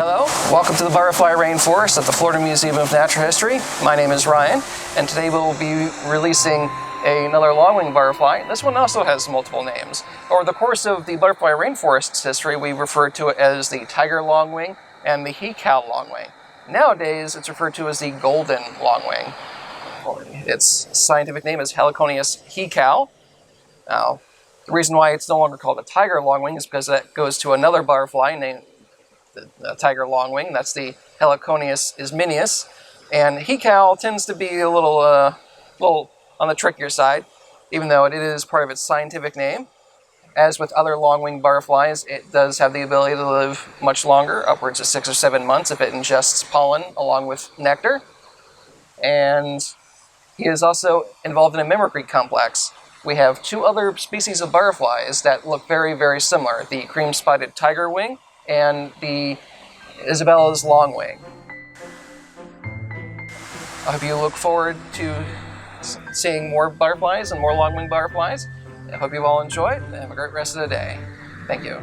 Hello, welcome to the Butterfly Rainforest at the Florida Museum of Natural History. My name is Ryan, and today we'll be releasing another longwing butterfly. This one also has multiple names. Over the course of the Butterfly Rainforest's history, we referred to it as the tiger longwing and the he-cow longwing. Nowadays, it's referred to as the golden longwing. Its scientific name is Heliconius he-cow. Now, the reason why it's no longer called a tiger longwing is because that goes to another butterfly named the tiger longwing. That's the Heliconius ismenius. And he-cow tends to be a little on the trickier side, even though it is part of its scientific name. As with other longwing butterflies, it does have the ability to live much longer, upwards of 6 or 7 months if it ingests pollen along with nectar. And he is also involved in a mimicry complex. We have 2 other species of butterflies that look very, very similar, the cream-spotted tiger wing and the Isabella's longwing. I hope you look forward to seeing more butterflies and more longwing butterflies. I hope you all enjoy it and have a great rest of the day. Thank you.